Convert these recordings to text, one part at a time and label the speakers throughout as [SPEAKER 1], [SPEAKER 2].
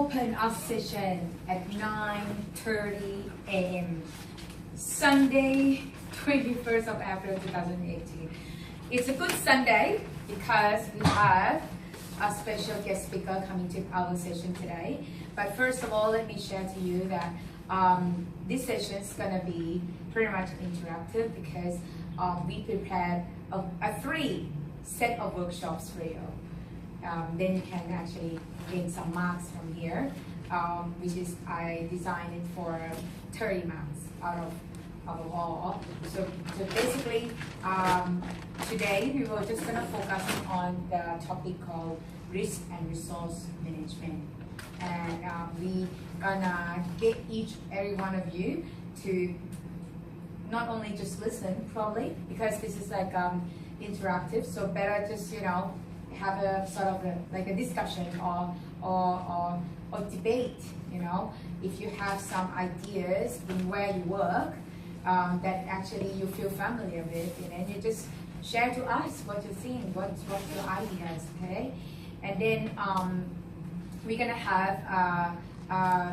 [SPEAKER 1] open our session at 9:30 a.m. Sunday, 21st of April 2018. It's a good Sunday because we have a special guest speaker coming to our session today. But first of all, let me share to you that this session is going to be pretty much interactive because we prepared a 3 set of workshops for you. Then you can actually gain some marks from here, which is I designed it for 30 marks out of all. So basically, today we were just gonna focus on the topic called risk and resource management, and we gonna get every one of you to not only just listen probably because this is like interactive, so better just have a sort of like a discussion or debate. If you have some ideas in where you work that actually you feel familiar with, and you just share to us what you think, what's your ideas, okay? And then we're gonna have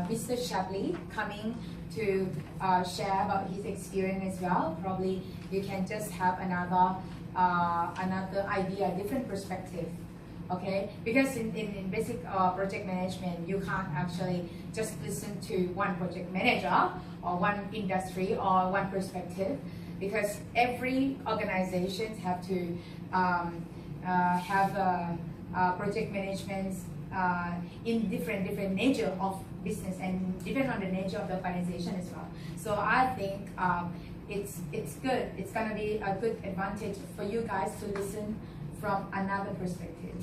[SPEAKER 1] Mr. Shebs coming to share about his experience as well. Probably you can just have another idea, different perspective, okay? Because in basic project management, you can't actually just listen to one project manager or one industry or one perspective, because every organization have to have project management in different nature of business and depend on the nature of the organization as well. So I think it's good. It's gonna be a good advantage for you guys to listen from another perspective.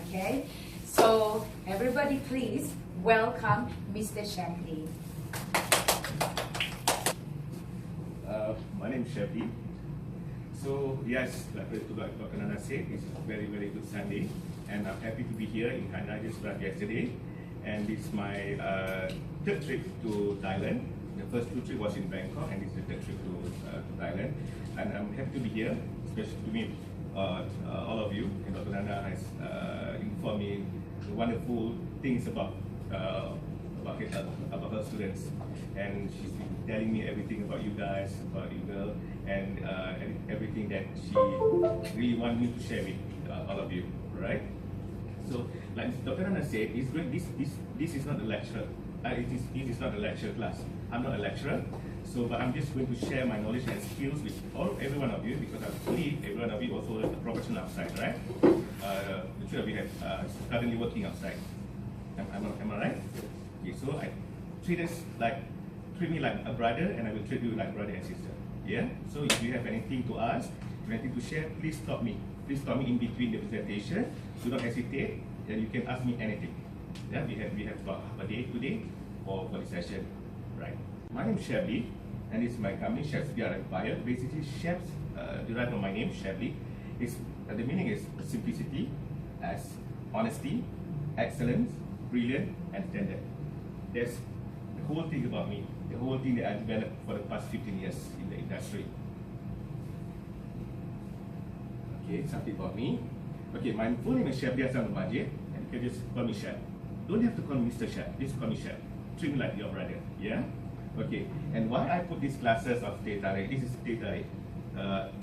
[SPEAKER 1] Okay, so everybody, please welcome Mr. Shebs.
[SPEAKER 2] My name is Shebs. So yes, like Dr. Nana said, it's a very good Sunday, and I'm happy to be here in Thailand. Just arrived yesterday, and it's my 3rd trip to Thailand. The first 2 trips was in Bangkok, and this is the 3rd trip to Thailand. And I'm happy to be here, especially to meet all of you. And Dr. Nana has informed me the wonderful things about her students, and she's been telling me everything about you guys, about you girl, and everything that she really wants me to share with all of you, right? So, like Dr. Nana said, it's great. This is not a lecture. It is not a lecture class. I'm not a lecturer, but I'm just going to share my knowledge and skills with every one of you, because I believe every one of you also is a professional outside, right? The 3 of you have currently working outside. Am I right? Okay, so I treat me like a brother, and I will treat you like brother and sister. Yeah. So if you have anything to ask, anything to share, please stop me. Please stop me in between the presentation. Do not hesitate, and you can ask me anything. Yeah, we have about half a day today for the session, right? My name is Shebs, and it's my company, Shebs PR Empire. Basically, Shebs derived from my name, Shebs. The meaning is simplicity, as honesty, excellence, brilliant, and standard. That's the whole thing about me. The whole thing that I developed for the past 15 years in the industry. Okay, something about me. Okay, my full name is Shebs PR Empire, and you can just call me Sheb. Don't have to call me Mr. Sheb. Just call me Sheb. Treat me like your brother. Yeah. Okay. And why I put these classes of teh tarik? This is teh tarik.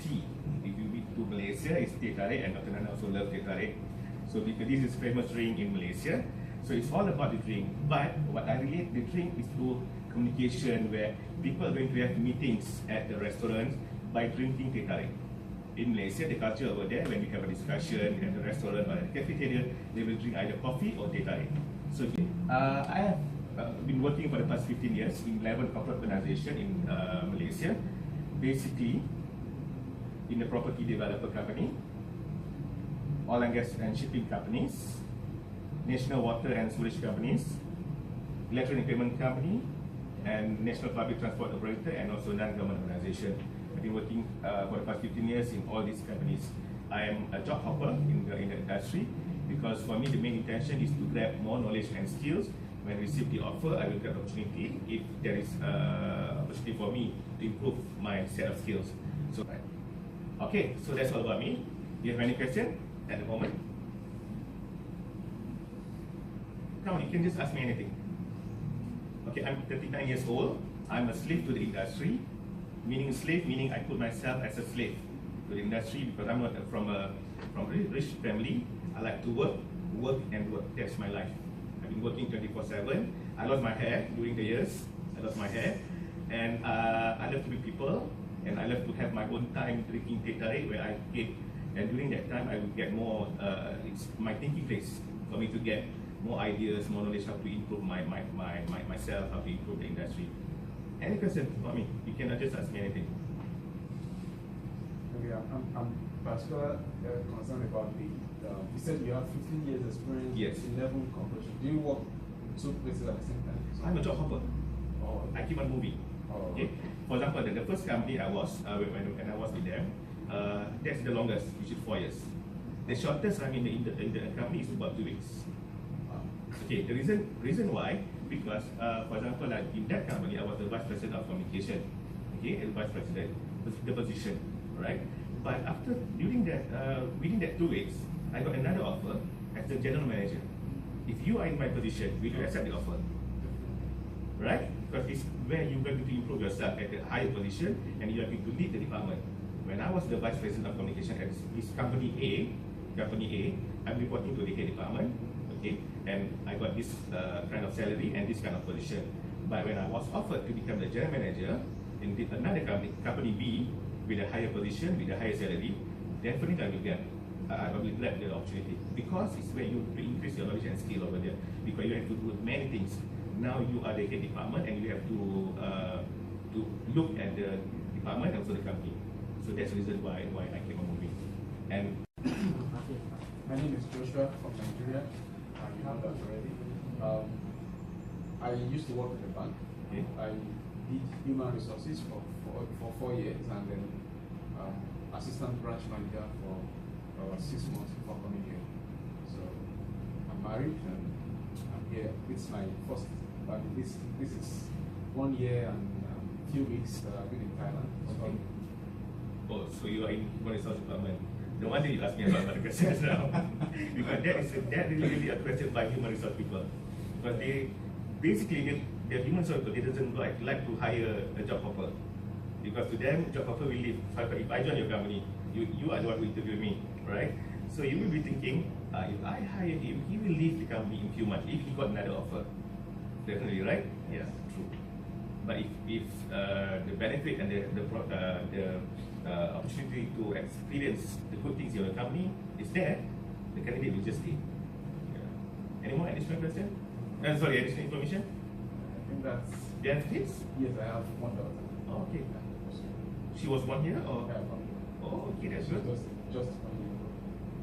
[SPEAKER 2] Tea. If you meet to Malaysia, it's teh tarik, and Dr. Nana also loves teh tarik. So because this is famous drink in Malaysia, so it's all about the drink. But what I relate the drink is to communication, where people are going to have meetings at the restaurants by drinking teh tarik. In Malaysia, the culture over there, when we have a discussion at the restaurant or at the cafeteria, they will drink either coffee or teh tarik. So I have been working for the past 15 years in 11 corporate organizations in Malaysia, basically in the property developer company, oil and gas and shipping companies, national water and sewage companies, electronic payment company, and national public transport operator, and also non-government organization. I've been working for the past 15 years in all these companies. I am a job hopper in the industry, because for me the main intention is to grab more knowledge and skills. When I receive the offer, I will grab the opportunity if there is opportunity for me to improve my set of skills. So, okay, so that's all about me. Do you have any questions at the moment? Come on, you can just ask me anything. Okay, I'm 39 years old. I'm a slave to the industry. Meaning slave, meaning I put myself as a slave to the industry because I'm not from a rich family. I like to work, and work. That's my life. I've been working 24/7. I lost my hair during the years. I lost my hair, and I love to meet people, and I love to have my own time drinking teh tarik where I get. And during that time, I would get more. It's my thinking place for me to get more ideas, more knowledge, how to improve myself, how to improve the industry. Any question for me? You can just ask me anything.
[SPEAKER 3] Okay, I'm particularly concerned about the. You said you have 15 years experience.
[SPEAKER 2] Yes.
[SPEAKER 3] 11 corporations. Do you work in 2 places at the same time?
[SPEAKER 2] I'm a job hopper.
[SPEAKER 3] Oh.
[SPEAKER 2] I keep on moving.
[SPEAKER 3] Oh.
[SPEAKER 2] Okay. For example, the first company I was when I was with them, that's the longest, which is 4 years. The shortest I'm in the company is about 2 weeks. Okay. The reason why, because for example, like in that company, I was the vice president of communication. Okay, and vice president, the position, right? But within that 2 weeks, I got another offer as the general manager. If you are in my position, will you accept the offer? Right? Because it's where you're going to improve yourself at a higher position and you are going to lead the department. When I was the vice president of communication at this company A, I'm reporting to the head department, okay, and I got this kind of salary and this kind of position. But when I was offered to become the general manager in another company B with a higher position, with a higher salary, definitely I will grab the opportunity because it's where you increase your knowledge and skill over there. Because you have to do many things. Now you are the head department and you have to look at the department and also the company. So that's the reason why I keep on moving. And
[SPEAKER 3] Okay. My name is Joshua from Nigeria. You have that already. I used to work in the bank.
[SPEAKER 2] okay.
[SPEAKER 3] I did human resources for 4 years and then assistant branch manager for 6 months before coming here. So I'm married and I'm here. It's my first. This is 1 year and few weeks that I've been in Thailand.
[SPEAKER 2] Okay. Oh, so you are in human resource department. No wonder you ask me about the questions now. Because that really a question by human resource people. Because they basically the human resource people, they doesn't like to hire a job hopper. Because to them, job hopper will leave. If I join your company, you are the one who interview me, right? So you will be thinking, if I hire him, he will leave the company in few months if he got another offer. Definitely, right? Yeah, true. But if the benefit and the opportunity to experience the good things in your company is there, the candidate will just stay. Yeah. Any more additional question? Additional information?
[SPEAKER 3] I think that's.
[SPEAKER 2] Do you have kids?
[SPEAKER 3] Yes, I have 1 daughter.
[SPEAKER 2] Oh, okay. She was 1 year or?
[SPEAKER 3] Yeah, 1 year.
[SPEAKER 2] Oh, okay, that's good.
[SPEAKER 3] Just 1 year.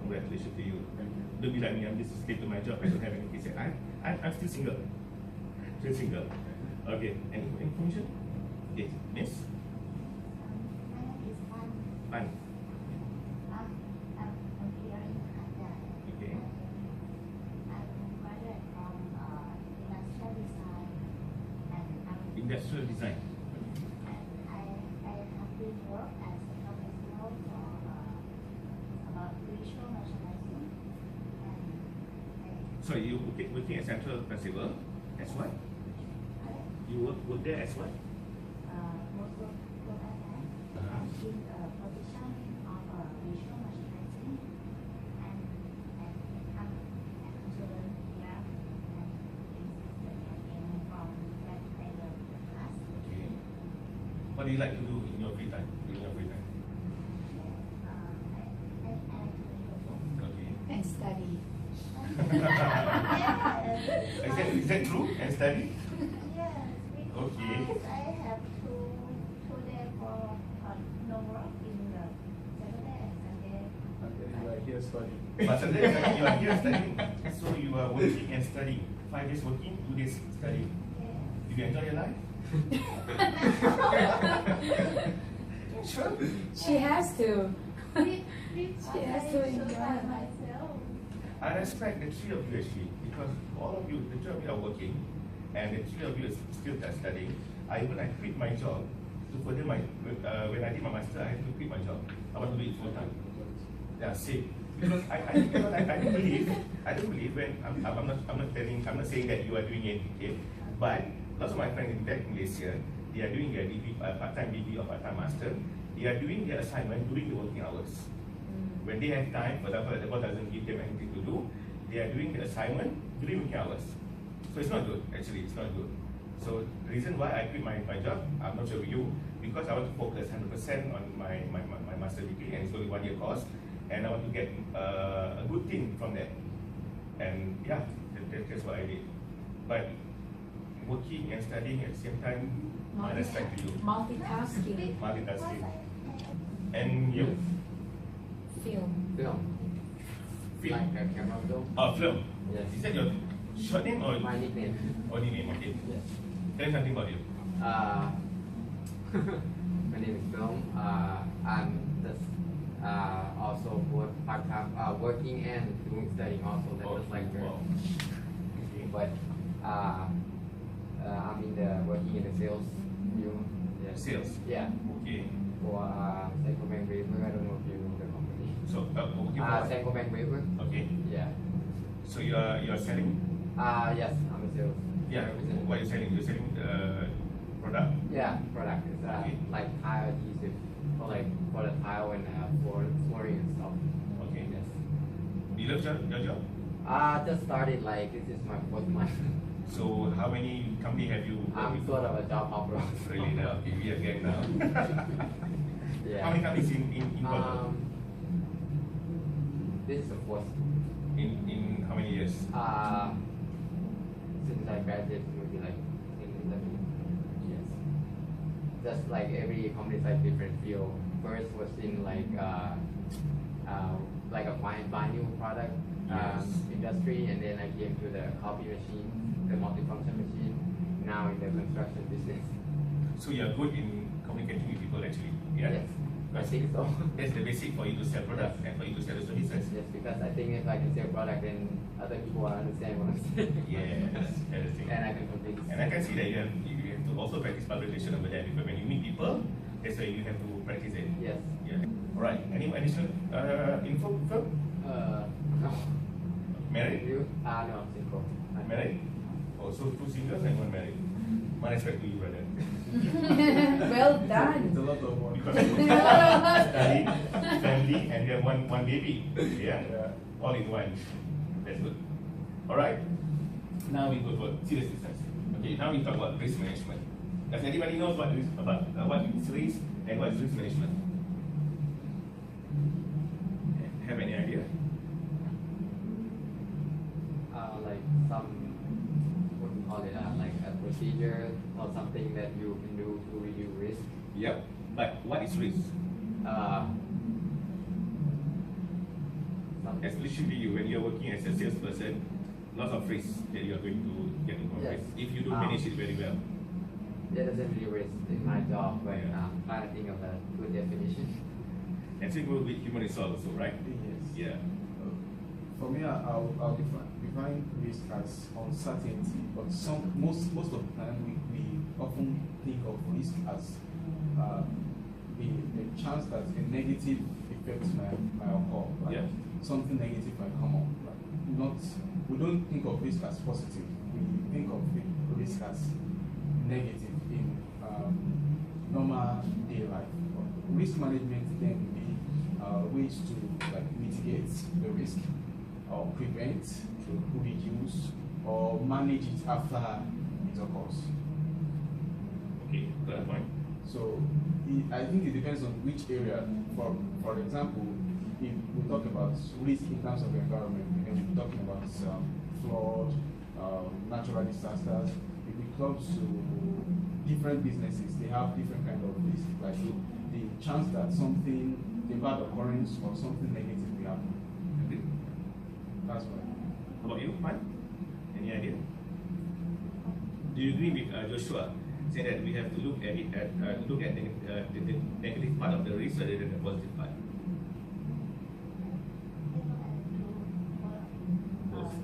[SPEAKER 2] Congratulations to you.
[SPEAKER 3] Thank you.
[SPEAKER 2] Don't be like me, I'm just a slave to my job, I don't have any kids. I'm still single. Still single. Okay, any information? Okay, Miss?
[SPEAKER 4] My name is Pan.
[SPEAKER 2] Fine.
[SPEAKER 4] I'm here in Thailand.
[SPEAKER 2] Okay.
[SPEAKER 4] I'm graduate from industrial design, and
[SPEAKER 2] Industrial design.
[SPEAKER 4] I have been work as a professional for about visual merchandising, and
[SPEAKER 2] Sorry, you working at Central Festival as what? You work there as what?
[SPEAKER 4] most of at that in the position of visual merchandising, and I'm an student here, and this is the beginning from that I learned the class.
[SPEAKER 2] Okay. What do you like to do in your free time? During your free time?
[SPEAKER 4] I like to read a book.
[SPEAKER 2] Okay.
[SPEAKER 1] And study.
[SPEAKER 4] Yes.
[SPEAKER 2] Is that true? And study?
[SPEAKER 4] Yes, because
[SPEAKER 2] Okay.
[SPEAKER 4] I have two days for no work in the Saturday and Sunday.
[SPEAKER 3] And then you are here studying.
[SPEAKER 2] But Sunday you are here studying. So you are working and studying. 5 days working, 2 days studying.
[SPEAKER 4] Yes.
[SPEAKER 2] Do you enjoy your life?
[SPEAKER 1] True. She has to.
[SPEAKER 4] Because
[SPEAKER 1] has
[SPEAKER 4] I
[SPEAKER 1] to enjoy
[SPEAKER 4] survive
[SPEAKER 1] it.
[SPEAKER 4] myself.
[SPEAKER 2] I respect the three of you actually, because all of you, the three of you are working, and the three of you are still studying. I quit my job to further my when I did my master, I had to quit my job. I want to do it full time. Yeah, same. Because I don't believe when I'm not saying that you are doing it, okay? But lots of my friends in tech Malaysia, they are doing their degree, part-time degree or part-time master. They are doing their assignment during the working hours. When they have time, for example, the boss doesn't give them anything to do, they are doing the assignment during working hours. So it's not good, actually, it's not good. So the reason why I quit my job, I'm not sure with you, because I want to focus 100% on my master degree, and it's only 1 year course, and I want to get a good thing from that. And yeah, that's what I did. But working and studying at the same time, I respect to you.
[SPEAKER 1] Multitasking.
[SPEAKER 2] Multitasking. And you?
[SPEAKER 1] Film.
[SPEAKER 5] Film.
[SPEAKER 2] Film.
[SPEAKER 5] Like a camera film.
[SPEAKER 2] Oh, film.
[SPEAKER 5] Yes.
[SPEAKER 2] Is that your short name or
[SPEAKER 5] My nickname.
[SPEAKER 2] nickname? Okay.
[SPEAKER 5] Yes.
[SPEAKER 2] Tell me something about you.
[SPEAKER 5] My name is Film. I'm just also work part-time, working and doing studying also. That was like
[SPEAKER 2] wow. Okay.
[SPEAKER 5] but I'm in the working in the sales field. Yes.
[SPEAKER 2] Sales.
[SPEAKER 5] Yeah.
[SPEAKER 2] Okay.
[SPEAKER 5] For Sankobank Waiver. I don't know if you know the company.
[SPEAKER 2] So working for what?
[SPEAKER 5] Sankobank Waiver.
[SPEAKER 2] Okay.
[SPEAKER 5] Yeah.
[SPEAKER 2] So you are selling?
[SPEAKER 5] Yes, I'm a sales.
[SPEAKER 2] Yeah.
[SPEAKER 5] representative.
[SPEAKER 2] What are you selling? You're selling product.
[SPEAKER 5] Yeah, product is
[SPEAKER 2] Okay.
[SPEAKER 5] like tile adhesive for the tile and for flooring and stuff.
[SPEAKER 2] Okay.
[SPEAKER 5] Yes.
[SPEAKER 2] Do you love your job?
[SPEAKER 5] Just started like this is my fourth month.
[SPEAKER 2] So how many company have you worked
[SPEAKER 5] I'm
[SPEAKER 2] with?
[SPEAKER 5] sort of a job hopper.
[SPEAKER 2] Really now? Okay, we are getting now.
[SPEAKER 5] Yeah.
[SPEAKER 2] How many companies in total?
[SPEAKER 5] This is the fourth.
[SPEAKER 2] In how many years?
[SPEAKER 5] Since I graduated, maybe like in 11 years. Just like every company is like different field. First was in like a vinyl product
[SPEAKER 2] Yes.
[SPEAKER 5] industry, and then I came to the copy machine, the multifunction machine. Now in the construction business.
[SPEAKER 2] So you are good in communicating with people actually. Yeah.
[SPEAKER 5] Yes, I think so.
[SPEAKER 2] That's the basic for you to sell products and for you to sell the services.
[SPEAKER 5] Yes, because I think if I can sell product, then other people will understand what I'm saying.
[SPEAKER 2] Yes, that's the thing.
[SPEAKER 5] And I can complete.
[SPEAKER 2] And I can see that you have to also practice public relation over there, because when you meet people, that's why you have to practice it.
[SPEAKER 5] Yes.
[SPEAKER 2] Yeah. Alright. Any additional info? Phil?
[SPEAKER 5] No.
[SPEAKER 2] Married?
[SPEAKER 5] You? No, I'm single.
[SPEAKER 2] Married? Oh, so 2 singles and 1 married. My respect to you, brother.
[SPEAKER 1] Well
[SPEAKER 3] It's
[SPEAKER 1] done.
[SPEAKER 3] a lot of work.
[SPEAKER 2] Because you study, family, and then one baby. Yeah? All in one. That's good. Alright. Now we go for serious business. Okay, now we talk about risk management. Does anybody know what is risk and what is risk management? Have any idea?
[SPEAKER 5] Like some, what do you call it, like a procedure or something that you can do to reduce risk.
[SPEAKER 2] Yep. But what is risk? Especially you, when you're working as a salesperson, lots of risks that you are going to get involved
[SPEAKER 5] Yes.
[SPEAKER 2] with if you don't manage it very well.
[SPEAKER 5] That doesn't really risk in my job, but I'm trying to think of a good definition.
[SPEAKER 2] And same with human resource also, right?
[SPEAKER 3] Yes.
[SPEAKER 2] Yeah.
[SPEAKER 3] For me, I'll define risk as uncertainty, but most of the time we often think of risk as the chance that a negative effect might occur. Like
[SPEAKER 2] Yeah.
[SPEAKER 3] something negative might come up. We don't think of risk as positive. We think of risk as negative in normal day life. Risk management then will be ways to like mitigate the risk, or prevent, reduce, or manage it after it occurs.
[SPEAKER 2] Okay, got a point.
[SPEAKER 3] So I think it depends on which area. For example, if we talk about risk in terms of the environment, and we're talking about flood, natural disasters. If it comes to different businesses, they have different kind of risk. Like the chance that something, a bad occurrence or something negative will happen.
[SPEAKER 2] Agree.
[SPEAKER 3] That's why.
[SPEAKER 2] How about you, Juan? Any idea? Do you agree with Joshua saying that we have to look at it look at the negative part of the risk rather than the positive part? Both.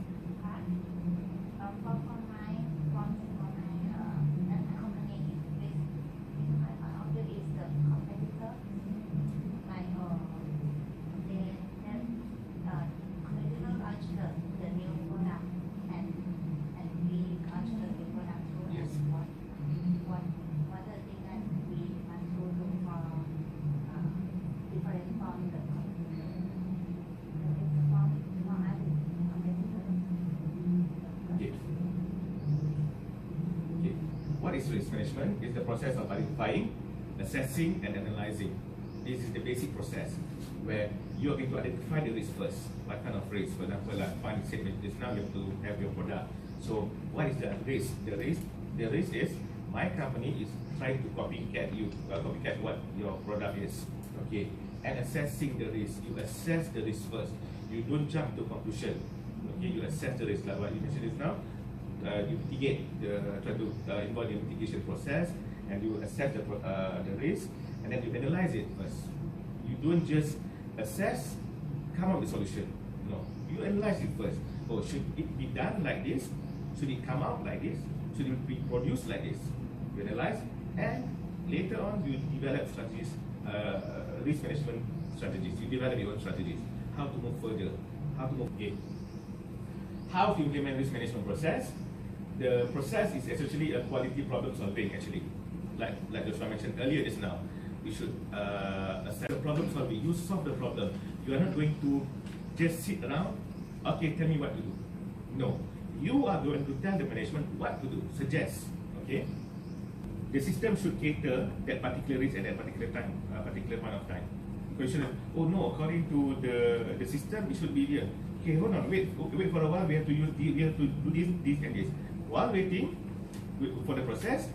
[SPEAKER 2] is risk management? It's the process of identifying, assessing, and analyzing. This is the basic process where you're going to identify the risk first. What kind of risk? For example, like fund statement, just now you have to have your product. So what is the risk? The risk is my company is trying to copycat what your product is. Okay, and assessing the risk. You assess the risk first. You don't jump to conclusion. Okay, you assess the risk. Like what you mentioned just now, you mitigate try to involve the mitigation process, and you assess the risk, and then you analyze it first. You don't just assess, come up with a solution. No, you analyze it first. Oh, should it be done like this? Should it come out like this? Should it be produced like this? You analyze, and later on you develop strategies, risk management strategies. You develop your own strategies. How to move further? How to move in? How to implement risk management process? The process is essentially a quality problem solving. Actually, like Joshua mentioned earlier just now, we should assess the problem solving. You solve the problem. You are not going to just sit around. Okay, tell me what to do. No, you are going to tell the management what to do. Suggest. Okay. The system should cater that particular risk at that particular time, particular point of time. Question: oh no, according to the system, it should be here. Okay, hold on, wait for a while. We have to do this, and this. While waiting for the process,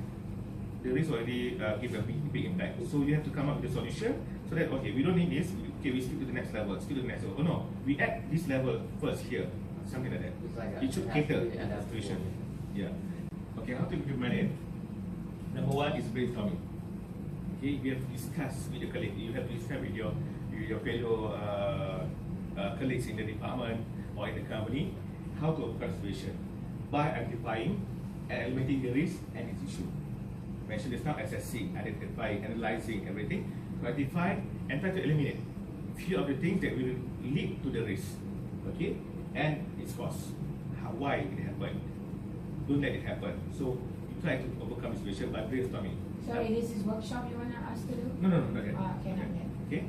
[SPEAKER 2] the risk already gives a big impact. So you have to come up with a solution so that okay, we don't need this. Okay, we skip to the next level. Skip to the next level. Oh no, we add this level first here. Something like that.
[SPEAKER 5] Like
[SPEAKER 2] it should cater to the situation. Yeah. Okay, how to implement it? Number one is brainstorming. Okay, we have to discuss with the colleague. You have to discuss with your fellow colleagues in the department or in the company how to overcome the situation by identifying and eliminating the risk and its issue. Mentioned just now, assessing, identifying, analyzing everything, to identify and try to eliminate few of the things that will lead to the risk. Okay, and its cause. Why it happened? Don't let it happen. So you try to overcome the situation by brainstorming.
[SPEAKER 1] Sorry, this is workshop you wanna us to do?
[SPEAKER 2] No, not yet.
[SPEAKER 1] Okay, not yet.
[SPEAKER 2] Okay.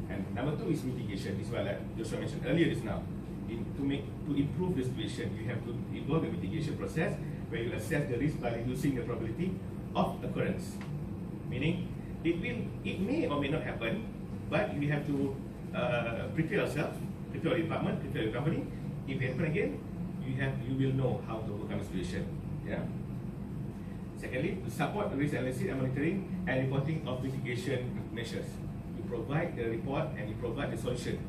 [SPEAKER 2] And number two is mitigation. This is what Joshua mentioned earlier just now. To improve the situation, you have to involve the mitigation process where you assess the risk by reducing the probability of occurrence. Meaning, it may or may not happen, but we have to prepare ourselves, prepare our department, prepare your company. If it happens again, you will know how to overcome the situation. Yeah. Secondly, to support the risk analysis and monitoring and reporting of mitigation measures. You provide the report and you provide the solution.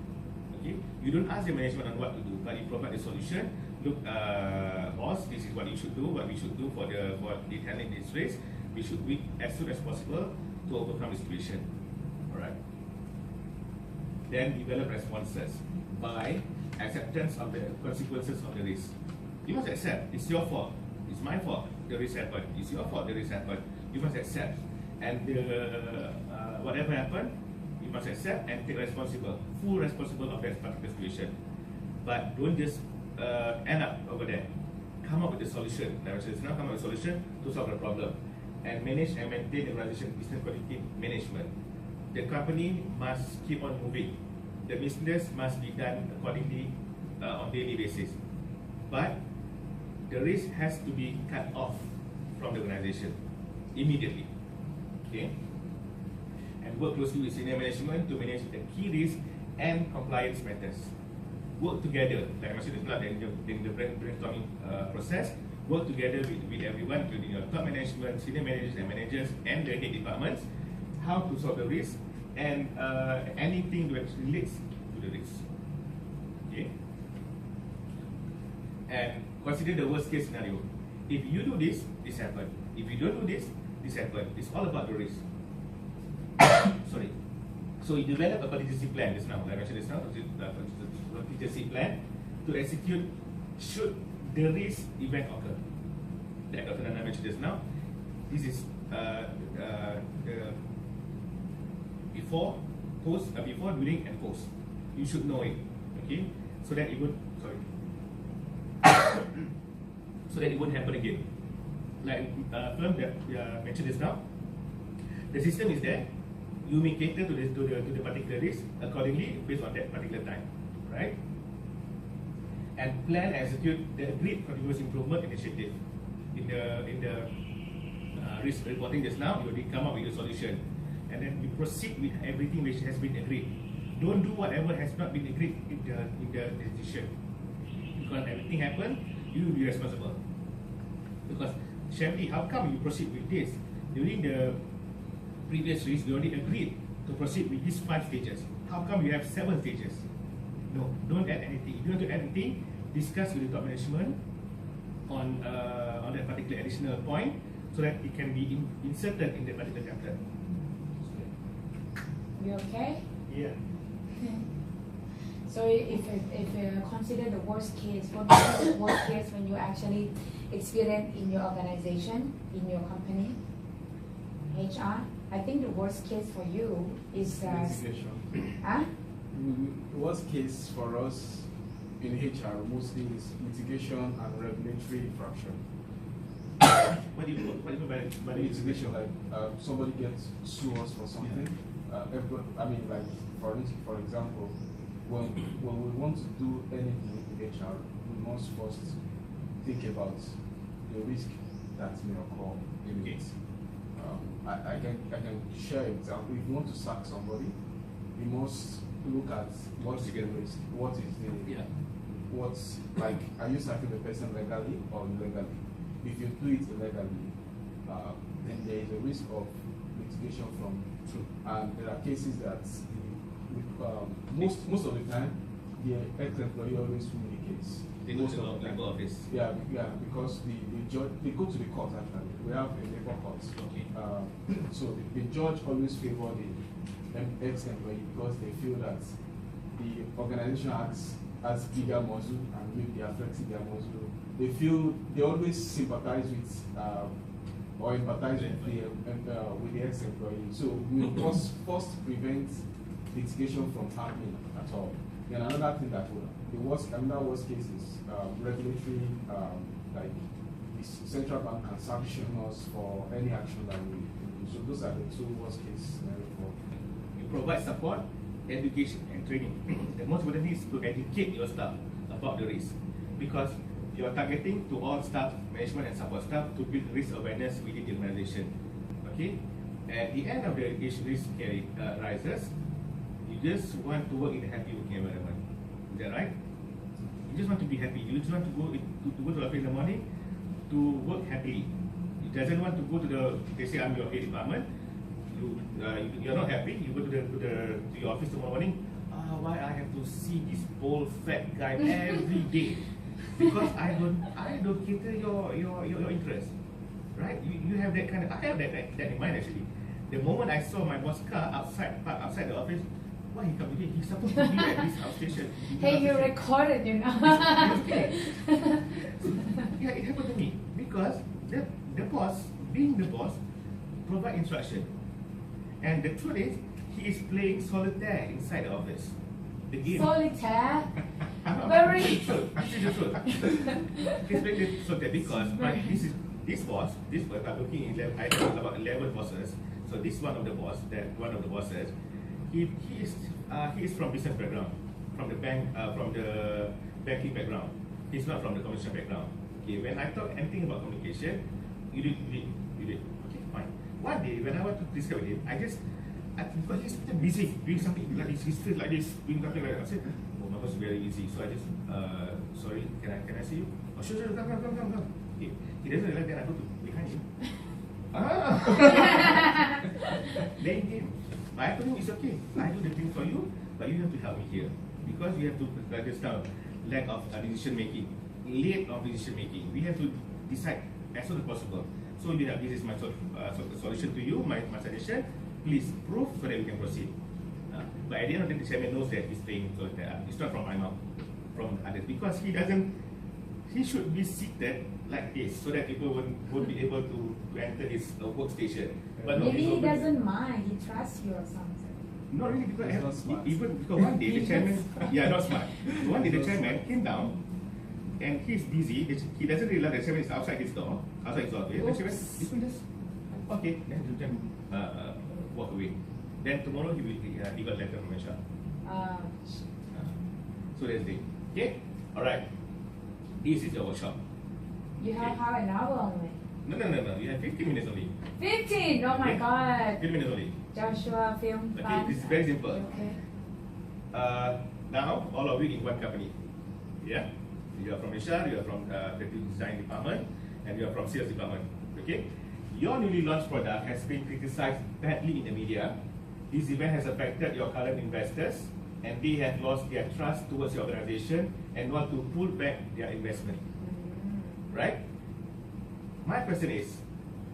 [SPEAKER 2] Okay? You don't ask the management on what to do, but you provide the solution. Look, boss, this is what you should do. What we should do for handling this risk. We should do it as soon as possible to overcome the situation. All right. Then develop responses by acceptance of the consequences of the risk. You must accept. It's your fault. It's my fault. The risk happened. It's your fault. The risk happened. You must accept. And whatever happened, you must accept and take full responsible of that particular situation. But don't just end up over there. Come up with a solution. Now come up with a solution to solve the problem. And manage and maintain the organization business quality management. The company must keep on moving. The business must be done accordingly on daily basis. But the risk has to be cut off from the organization immediately. Okay? And work closely with senior management to manage the key risks and compliance matters. Work together, like I mentioned in the brainstorming process. Work together with everyone, including your top management, senior managers, and the head departments, how to solve the risk and anything that relates to the risk. Okay? And consider the worst case scenario. If you do this, this happens. If you don't do this, this happens. It's all about the risk. Sorry. So you develop a contingency plan just now. Like I mentioned just now, a contingency plan to execute should the risk event occur. Like Dr. Nana mentioned just now, this is before, during, and post. You should know it. Okay, so that it would so that it won't happen again. Like firm that mentioned just now, the system is there. You may cater to the particular risk accordingly based on that particular time, right? And plan and execute the agreed continuous improvement initiative in the risk reporting just now, you already come up with a solution. And then you proceed with everything which has been agreed. Don't do whatever has not been agreed in the decision. Because everything happened, you will be responsible. Because Shebs, how come you proceed with this? During the previous risk, we already agreed to proceed with these 5 stages. How come you have 7 stages? No, don't add anything. If you want to add anything, discuss with the top management on that particular additional point so that it can be inserted in the particular chapter.
[SPEAKER 1] You okay?
[SPEAKER 2] Yeah.
[SPEAKER 1] So if you consider the worst case, what is the worst case when you actually experience in your organization, in your company, HR? I think the worst case for you is
[SPEAKER 3] Mitigation.
[SPEAKER 1] huh?
[SPEAKER 3] The worst case for us in HR mostly is mitigation and regulatory infraction.
[SPEAKER 2] What do you mean by
[SPEAKER 3] Mitigation, like somebody gets sued us for something. I mean, like for example, when we want to do anything in HR, we must first think about the risk that may occur in it. I can share an example. If you want to sack somebody, you must look at what is the risk, what is the what's like, are you sacking the person legally or illegally? If you do it illegally, then there is a risk of litigation from truth. And there are cases that most of the time the ex-employee always communicates.
[SPEAKER 2] They go to the labor office.
[SPEAKER 3] Yeah, because the judge, they go to the court actually. We have a labor court.
[SPEAKER 2] Okay.
[SPEAKER 3] So the judge always favor the ex-employee because they feel that the organization has bigger muscle and maybe they are flexing their muscle. They always sympathize with or empathize with the ex-employee. So we first prevent litigation from happening at all. Then another thing that another worst case is regulatory, like the central bank can sanction us for any action that we do. So those are the 2 worst case scenarios for.
[SPEAKER 2] You provide support, education, and training. The most important thing is to educate your staff about the risk, because you are targeting to all staff, management, and support staff to build risk awareness within the organization. Okay, at the end of the risk rises, you just want to work in a happy working environment. Is that right? You just want to be happy. You just want to go to the office in the morning to work happily. You doesn't want to go to they say I'm your head department. You're not happy. You go to your office tomorrow morning. Why I have to see this old fat guy every day? Because I don't cater your interest, right? You have that kind of. I have that in mind actually. The moment I saw my boss car parked outside the office, why he come here? He's supposed to be at this house station.
[SPEAKER 1] Hey, you recorded, you know.
[SPEAKER 2] Yeah, it happened to me because the boss, being the boss, provide instruction, and the truth is he is playing solitaire inside the office. The game.
[SPEAKER 1] Solitaire. Very.
[SPEAKER 2] This is the truth. He's playing solitaire because this boss. I'm looking in. I talk about 11 bosses. So this one of the bosses. He is from business background, from the banking background. He's not from the commercial background. Okay, when I talk anything about communication, you did. Okay, fine. One day when I want to discuss with him, because he's busy doing something like this, he's still like this, doing something like that. I said, oh, my boss is very easy. So I just, sorry, can I see you? Oh, sure, come. Okay, he doesn't realize that I go to behind him. Playing game. But I told him it's okay. I do the thing for you, but you have to help me here because we have to understand lack of decision making, late of decision making. We have to decide as soon as possible. So this is my solution to you, my suggestion. Please prove so that we can proceed. But at the end of the day, the chairman knows that he's playing solitaire. It's not from my mouth, from others, because he should be seated like this so that people won't be able to enter his workstation. But no,
[SPEAKER 1] maybe he doesn't mind. He trusts you or something.
[SPEAKER 2] Not really, because because one day the chairman, not smart. One day the chairman came down and he's busy. He doesn't realize the chairman is outside his door, outside his office. The chairman, this one just okay. Then the chairman walk away. Then tomorrow he got letter from HR. So that's it. Okay, all right. This is your workshop.
[SPEAKER 1] You have half an hour only.
[SPEAKER 2] No. You have 15 minutes only.
[SPEAKER 1] 15! Oh my
[SPEAKER 2] Okay.
[SPEAKER 1] god.
[SPEAKER 2] 15 minutes only.
[SPEAKER 1] Joshua, film
[SPEAKER 2] Okay,
[SPEAKER 1] fun.
[SPEAKER 2] this is very simple.
[SPEAKER 1] Okay.
[SPEAKER 2] Now, all of you in one company. Yeah? You are from HR, you are from the design department, and you are from sales department. Okay? Your newly launched product has been criticized badly in the media. This event has affected your current investors, and they have lost their trust towards your organization and want to pull back their investment. Right? My question is,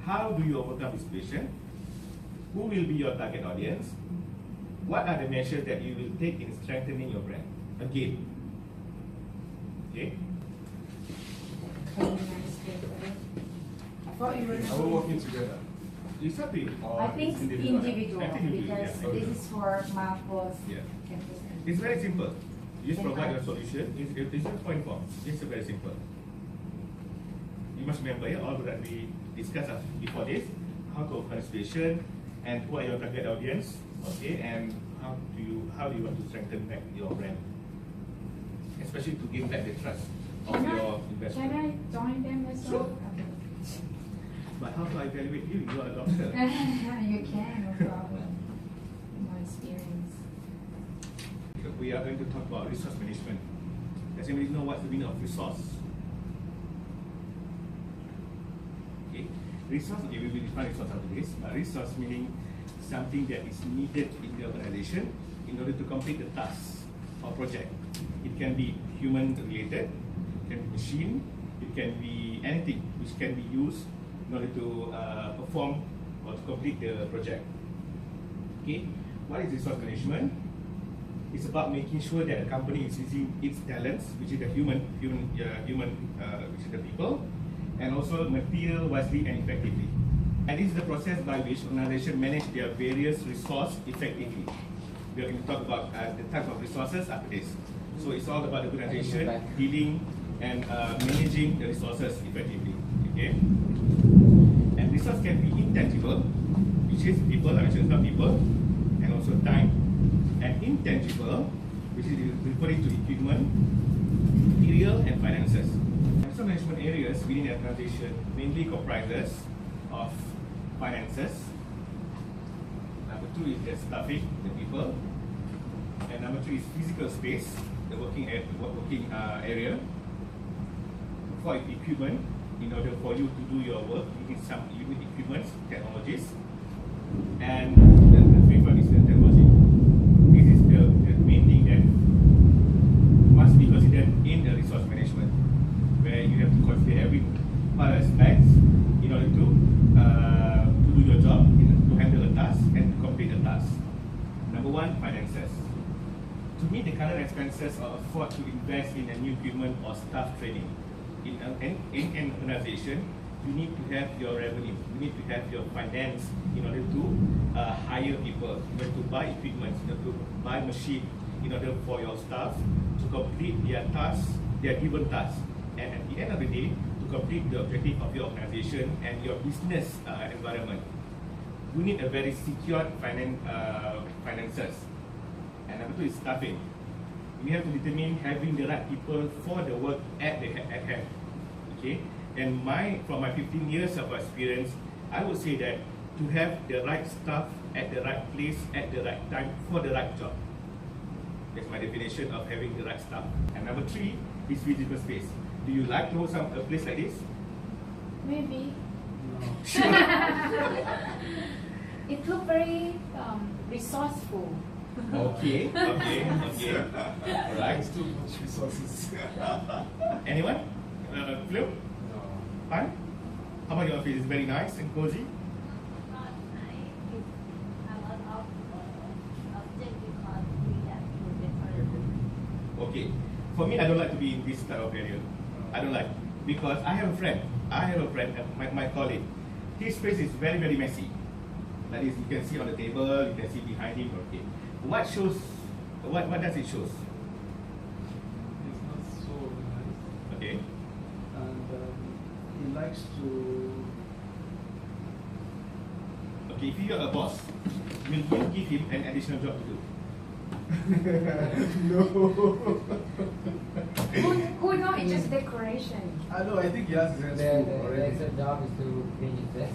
[SPEAKER 2] how do you overcome this situation? Who will be your target audience? What are the measures that you will take in strengthening your brand? Again. Okay?
[SPEAKER 1] Okay, nice paper. I thought you were
[SPEAKER 3] Are we working together?
[SPEAKER 2] It's up to you.
[SPEAKER 3] Or
[SPEAKER 1] I think
[SPEAKER 3] it's
[SPEAKER 1] individual,
[SPEAKER 2] I think individual,
[SPEAKER 1] because
[SPEAKER 2] yeah.
[SPEAKER 1] this is for Marcos.
[SPEAKER 2] Yeah.
[SPEAKER 1] Campus.
[SPEAKER 2] It's very simple. You just
[SPEAKER 1] Then
[SPEAKER 2] provide
[SPEAKER 1] I-
[SPEAKER 2] your solution. It's just point form. It's very simple. You must remember all that we discussed before this, how to open situation and who are your target audience, okay, and how do you want to strengthen back your brand, especially to gain back the trust of your investment.
[SPEAKER 1] Can I join them as well?
[SPEAKER 2] Sure. But how do I evaluate you? You are a doctor.
[SPEAKER 1] You can, no problem. My experience.
[SPEAKER 2] We are going to talk about resource management. Does anybody know what's the meaning of resource? Okay, resource, okay, we will define resource after this, but resource meaning something that is needed in the organization in order to complete the task or project. It can be human related, it can be machine, it can be anything which can be used in order to perform or to complete the project. Okay, what is resource management? It's about making sure that the company is using its talents, which is the human, which is the people, and also material wisely and effectively. And this is the process by which organizations manage their various resources effectively. We are going to talk about the types of resources after this. So it's all about the organization dealing and managing the resources effectively. Okay. And resource can be intangible, which is people, I mentioned some people, and also time. And intangible, which is referring to equipment, material, and finances. Resource management areas within the organization mainly comprises of finances. Number 2 is the staffing, the people. And number 3 is physical space, the working area. 4 is equipment. In order for you to do your work, you need some equipment, technologies. And the 3rd one is the technology. This is the main thing that must be considered in the resource management, where you have to consider every part aspects in order to do your job, to handle a task and to complete a task. Number 1, finances. To meet the current expenses or afford to invest in a new equipment or staff training. In an organization, you need to have your revenue, you need to have your finance in order to hire people, in order to buy equipment, in order to buy machine, in order for your staff to complete their tasks, their given tasks. And at the end of the day, to complete the objective of your organization and your business environment. You need a very secured finances. And number 2 is staffing. We have to determine having the right people for the work at hand. Okay, and from my 15 years of experience, I would say that to have the right staff at the right place at the right time for the right job. That's my definition of having the right staff. And number 3 is physical space. Do you like to hold a place like this?
[SPEAKER 1] Maybe.
[SPEAKER 3] No.
[SPEAKER 1] It looked very resourceful.
[SPEAKER 2] Okay. Alright.
[SPEAKER 3] It's too much resources.
[SPEAKER 2] Anyone? Flo?
[SPEAKER 3] No.
[SPEAKER 2] Fine? How about your office? It's very nice and cozy?
[SPEAKER 4] Not nice. It's a lot of object because we have to different.
[SPEAKER 2] Okay. For me, I don't like to be in this type of area. I don't like. Because I have a friend, my colleague. His space is very, very messy. That is, you can see on the table, you can see behind him. Okay. What does it show?
[SPEAKER 3] It's not so organized.
[SPEAKER 2] Okay.
[SPEAKER 3] And he likes to.
[SPEAKER 2] Okay, if you are a boss, will you give him an additional job to do?
[SPEAKER 3] No.
[SPEAKER 1] Who no, it's just decoration.
[SPEAKER 3] I know, I think he has his hands
[SPEAKER 5] The
[SPEAKER 3] full already.
[SPEAKER 5] extra job is to clean his desk.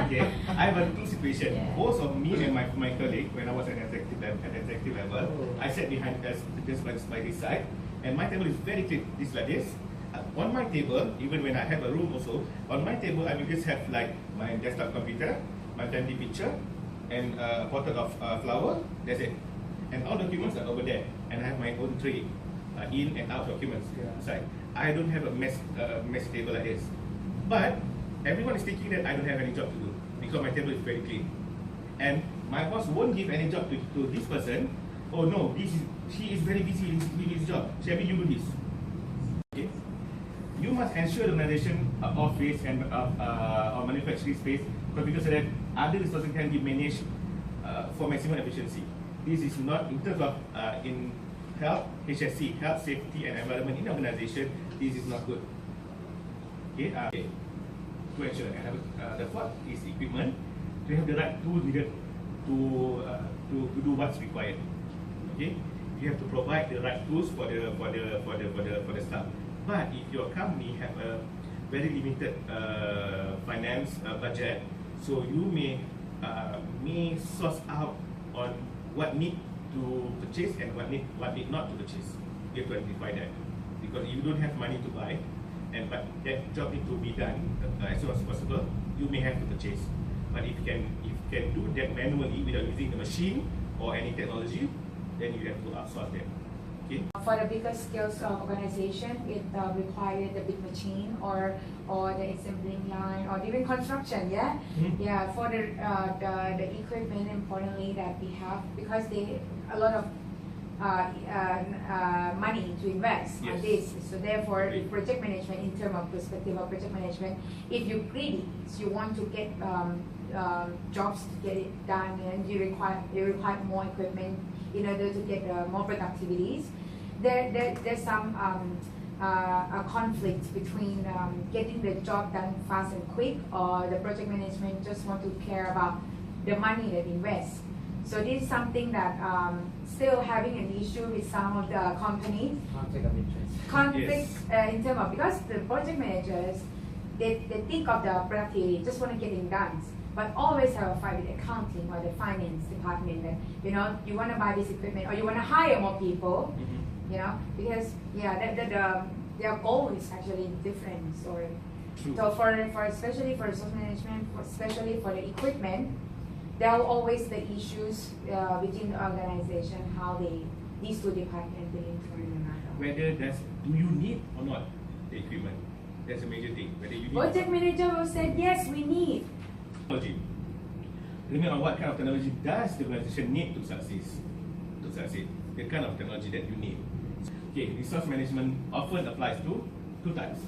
[SPEAKER 2] Okay, I have a two situation.
[SPEAKER 1] Yeah.
[SPEAKER 2] Both of me and my colleague, when I was at executive level, I sat behind just by this side, and my table is very clean. This like this. On my table, even when I have a room also, on my table I will just have like my desktop computer, my family picture, and a bottle of flour. That's it. And all documents are over there, and I have my own tray, in and out documents inside. I don't have a mess table like this. But everyone is thinking that I don't have any job to do because my table is very clean. And my boss won't give any job to this person. Oh no, she is very busy with his job. Shelby, you do this. Okay. You must ensure the organization office and or manufacturing space because that other resources can be managed for maximum efficiency. This is not in terms of in health, HSC, health, safety and environment in the organization. This is not good. Okay, to ensure the fourth is equipment. To have the right tools needed to do what's required. Okay, you have to provide the right tools for the staff. But if your company have a very limited finance budget, so you may source out on what need to purchase and what need not to purchase. You have to identify that, because if you don't have money to buy, but that job need to be done as soon as possible, you may have to purchase. But if you can do that manually without using the machine or any technology, then you have to outsource that. Okay.
[SPEAKER 1] For the bigger scales of organization, it required the big machine or the assembling line or even construction. Yeah, yeah. For the equipment, importantly that we have, because they a lot of money to invest on this. So therefore, in project management, in terms of perspective of project management, if you're greedy, so you want to get jobs to get it done, and you require more equipment in order to get more productivities. There's some a conflict between getting the job done fast and quick, or the project management just want to care about the money that invest. So this is something that still having an issue with some of the companies.
[SPEAKER 5] Conflict of interest.
[SPEAKER 1] Conflict in terms of, because the project managers, they think of the productivity, just want to get it done, but always have a fight with accounting or the finance department that, you know, you want to buy this equipment or you want to hire more people, you know, because their goal is actually different. So for especially for resource management, especially for the equipment, there are always the issues within the organization, how these two departments dealing with one another.
[SPEAKER 2] Whether do you need or not the equipment? That's a major thing. Whether you need
[SPEAKER 1] Project manager will say yes, we need.
[SPEAKER 2] Technology. Depending on what kind of technology does the organization need to succeed, the kind of technology that you need. Okay, resource management often applies to two types.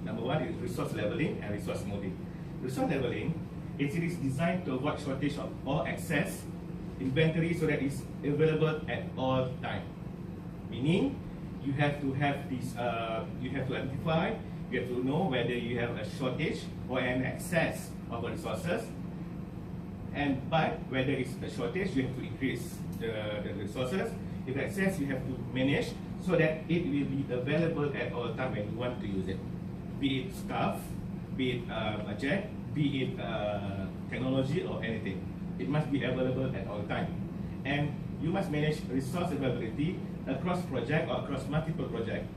[SPEAKER 2] Number one is resource leveling and resource modeling. Resource leveling, it is designed to avoid shortage of or excess inventory so that it's available at all time. Meaning, you have to have this. You have to identify. You have to know whether you have a shortage or an excess of resources, but whether it's a shortage, you have to increase the resources. If excess, you have to manage so that it will be available at all time when you want to use it. Be it staff, be it budget, be it technology or anything. It must be available at all time. And you must manage resource availability across project or across multiple projects.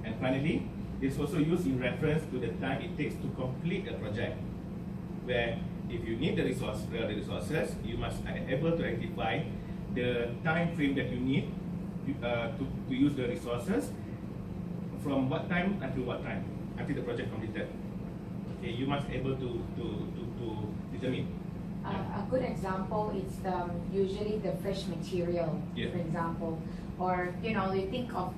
[SPEAKER 2] And finally, it's also used in reference to the time it takes to complete a project, where if you need the resources, you must be able to identify the time frame that you need to use the resources from what time until what time, until the project completed. Okay, you must be able to determine.
[SPEAKER 1] A good example is usually the fresh material, for example, or you think of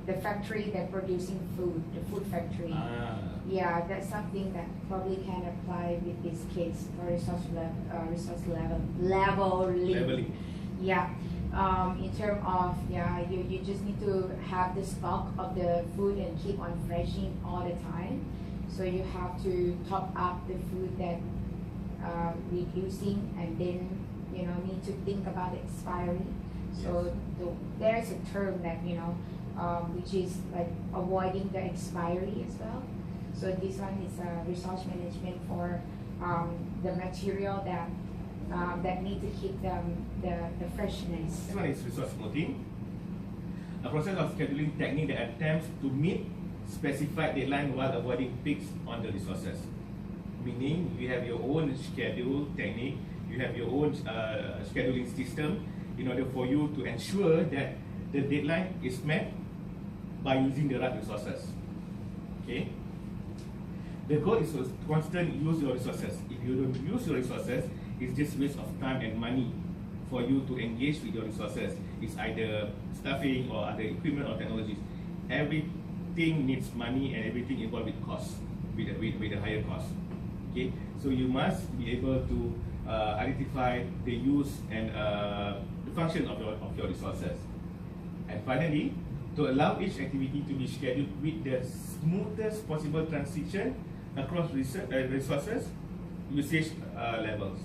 [SPEAKER 1] the factory that producing food, the food factory. Yeah, that's something that probably can apply with this case for resource leveling. Yeah, in terms of you just need to have the stock of the food and keep on freshing all the time. So you have to top up the food that reducing, and then need to think about the expiry. So there's a term that
[SPEAKER 6] which is like avoiding the expiry as well. So this one is resource management for the material that need to keep the freshness.
[SPEAKER 2] This one is resource promoting, a process of scheduling technique that attempts to meet specified deadline while avoiding peaks on the resources. Meaning you have your own schedule technique, you have your own scheduling system in order for you to ensure that the deadline is met by using the right resources. Okay. The goal is to constantly use your resources. If you don't use your resources, it's just waste of time and money for you to engage with your resources. It's either staffing or other equipment or technologies. Everything needs money and everything involved with cost, with a higher cost. Okay, so you must be able to identify the use and the function of your resources. And finally, to allow each activity to be scheduled with the smoothest possible transition across resources usage levels.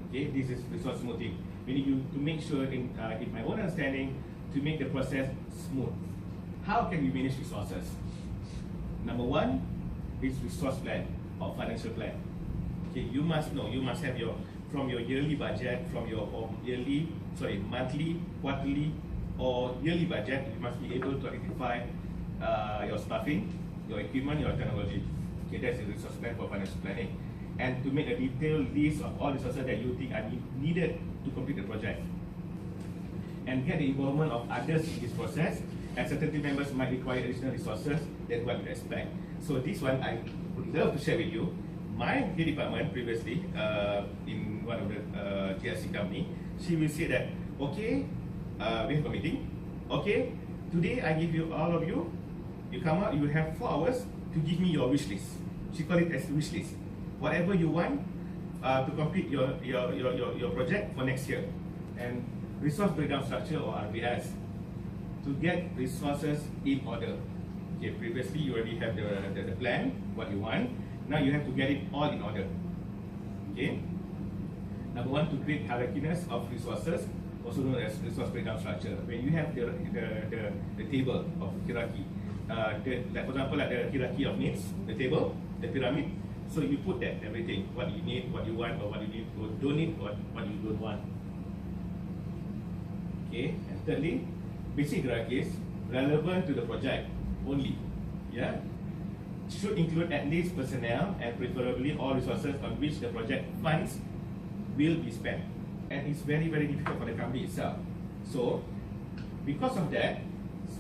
[SPEAKER 2] Okay, this is resource smoothing. We need to make sure, in my own understanding, to make the process smooth. How can we manage resources? Number one is resource plan or financial plan. Okay, you must know, you must have from your yearly budget, from your monthly, quarterly, or yearly budget, you must be able to identify your staffing, your equipment, your technology. Okay, that's the resource plan for financial planning. And to make a detailed list of all resources that you think are needed to complete the project. And get the involvement of others in this process, as certain team members might require additional resources than what you expect. So this one I would love to share with you. My department previously, in one of the GSC company, she will say that, okay, we have a meeting. Okay, today I give you all of you. You come out. You have 4 hours to give me your wish list. She call it as wish list. Whatever you want to complete your project for next year. And resource breakdown structure or RBS to get resources in order. Okay, previously you already have the plan, what you want. Now you have to get it all in order. Okay. Number one, to create hierarchiness of resources, also known as resource breakdown structure. When you have the table of hierarchy, like for example, like the hierarchy of needs, the table, the pyramid. So you put that everything, what you need, what you want, or what you need, or don't need, or what you don't want. Okay. And thirdly, basic hierarchies relevant to the project only. Yeah. Should include at least personnel and preferably all resources on which the project funds will be spent. And it's very, very difficult for the company itself. So, because of that,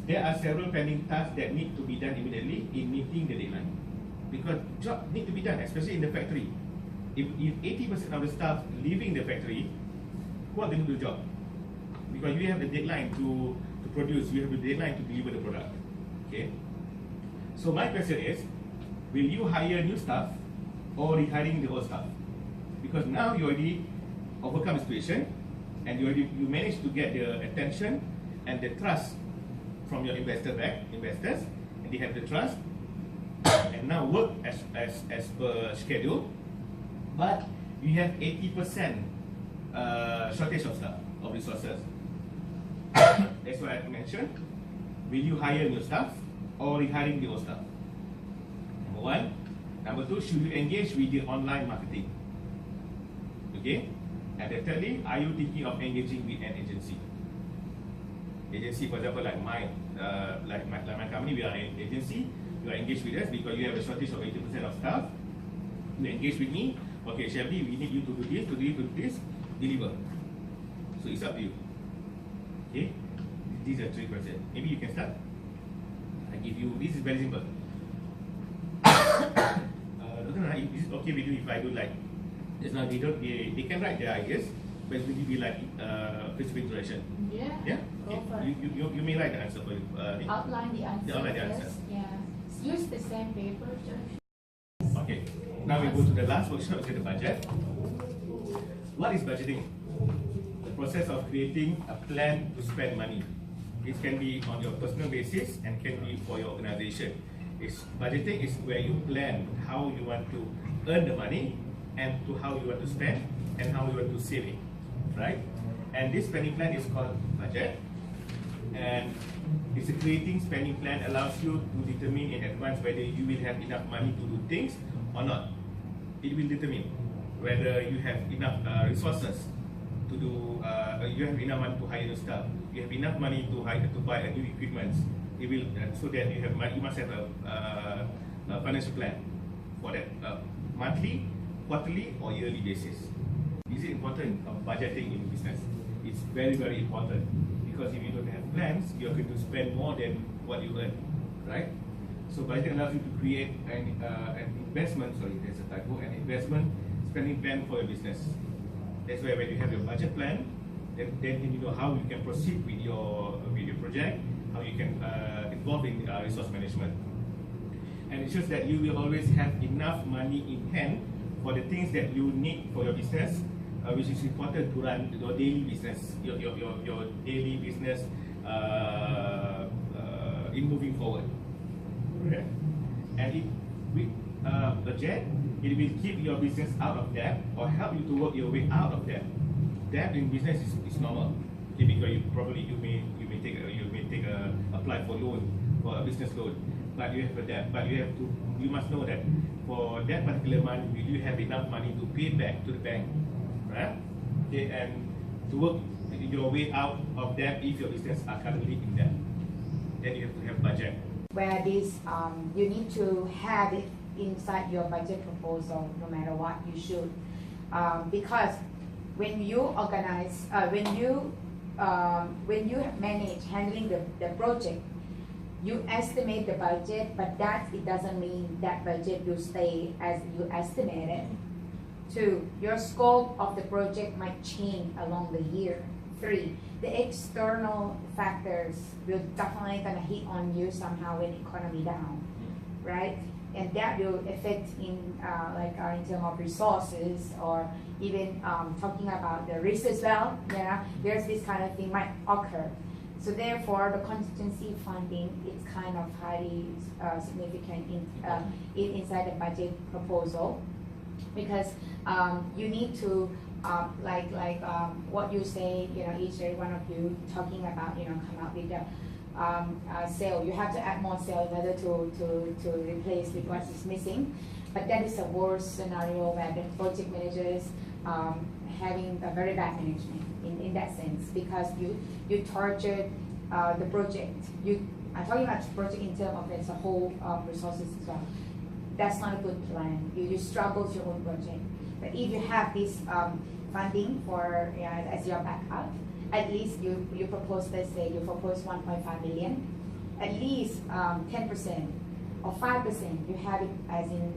[SPEAKER 2] there are several pending tasks that need to be done immediately in meeting the deadline. Because job need to be done, especially in the factory. If 80% of the staff leaving the factory, who are going to do the job? Because you have the deadline to produce, you have the deadline to deliver the product. Okay. So my question is, will you hire new staff or rehiring the old staff? Because now you already overcome the situation and you managed to get the attention and the trust from your investors, and they have the trust and now work as per schedule, but you have 80% shortage of staff, of resources. That's what I mentioned. Will you hire new staff or rehiring the old staff? Number one. Number two, should you engage with the online marketing? Okay. And then thirdly, are you thinking of engaging with an agency? Agency, for example, like my company, we are an agency. You are engaged with us because you have a shortage of 80% of staff. You engage with me. Okay, Shelby, we need you to do this, to do this, deliver. So it's up to you. Okay. These are 3 questions. Maybe you can start. I give you. This is very simple. Is it okay with you if I do like just now? They can write their ideas, but it will be like specific direction.
[SPEAKER 6] Yeah.
[SPEAKER 2] Yeah.
[SPEAKER 6] Go for
[SPEAKER 2] Okay.
[SPEAKER 6] it.
[SPEAKER 2] You may write the answer for you.
[SPEAKER 6] Outline the answer.
[SPEAKER 2] Outline the answer.
[SPEAKER 6] Yes. Yeah. Use the same paper.
[SPEAKER 2] Okay. Now we go to the last workshop, the budget. What is budgeting? The process of creating a plan to spend money. It can be on your personal basis and can be for your organization. Budgeting is where you plan how you want to earn the money and to how you want to spend and how you want to save it, right? And this spending plan is called budget. And It's a creating spending plan allows you to determine in advance whether you will have enough money to do things or not. It will determine whether you have enough resources to do. You have enough money to hire new staff. You have enough money to buy a new equipment. It will so that you must have a financial plan for that monthly, quarterly, or yearly basis. Is it important of budgeting in business? It's very, very important, because if you don't have plans, you're going to spend more than what you earn, right? So budgeting allows you to create an investment. Sorry, there's a typo. An investment spending plan for your business. That's why when you have your budget plan, then you know how you can proceed with your project, how you can involve in resource management. And it shows that you will always have enough money in hand for the things that you need for your business, which is important to run your daily business, your daily business in moving forward. Okay. And with budget, it will keep your business out of debt or help you to work your way out of debt. Debt in business is normal. Okay, because you may apply for loan, for a business loan, but you have a debt. But you must know that for that particular month, you have enough money to pay back to the bank, right? Okay, and to work your way out of debt if your business are currently in debt. Then you have to have budget.
[SPEAKER 6] Where this you need to have it inside your budget proposal, no matter what you should, because when you organize, when you manage handling the project, you estimate the budget, but it doesn't mean that budget will stay as you estimated. 2, your scope of the project might change along the year. 3, the external factors will definitely gonna hit on you somehow when economy down, right? And that will affect in in terms of resources, or even talking about the risk as well. Yeah, there's this kind of thing might occur. So therefore, the contingency funding is kind of highly significant inside the budget proposal, because you need to what you say, each and one of you talking about, come up with the sale. You have to add more sale in order to replace with what is missing. But that is a worst scenario where the project managers having a very bad management in that sense, because you tortured the project. I'm talking about the project in terms of its whole resources as well. That's not a good plan. You struggle with your own project. But if you have this funding for as your backup, at least you propose, let's say you propose 1.5 million, at least 10% or 5% you have it as in